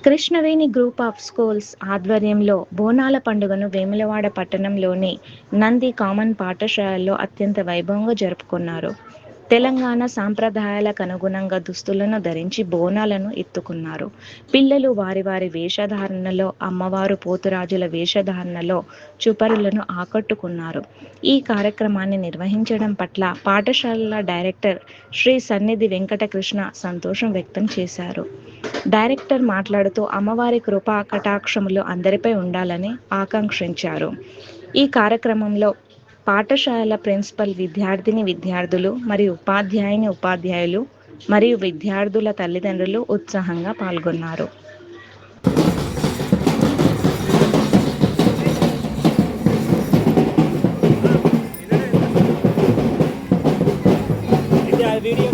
Krishnaveni group of schools ఆధ్వర్యంలో బోనాల పండుగను వేములవాడ పట్టణంలోని నంది కామన్ పాఠశాలలో అత్యంత వైభవంగా జరుపుకున్నారు. తెలంగాణ సాంప్రదాయాలకు అనుగుణంగా దుస్తులను ధరించి బోనాలను ఎత్తుకున్నారు. పిల్లలు వారి వారి వేషధారణలో, అమ్మవారు పోతురాజుల వేషధారణలో చూపరులను ఆకట్టుకున్నారు. ఈ కార్యక్రమాన్ని నిర్వహించడం పట్ల పాఠశాలల డైరెక్టర్ శ్రీ సన్నిధి వెంకటకృష్ణ సంతోషం వ్యక్తం చేశారు. డైరెక్టర్ మాట్లాడుతూ అమ్మవారి కృపా కటాక్షములు అందరిపై ఉండాలని ఆకాంక్షించారు. ఈ కార్యక్రమంలో పాఠశాల ప్రిన్సిపల్, విద్యార్థులు మరియు ఉపాధ్యాయులు మరియు విద్యార్థుల తల్లిదండ్రులు ఉత్సాహంగా పాల్గొన్నారు. వీడియో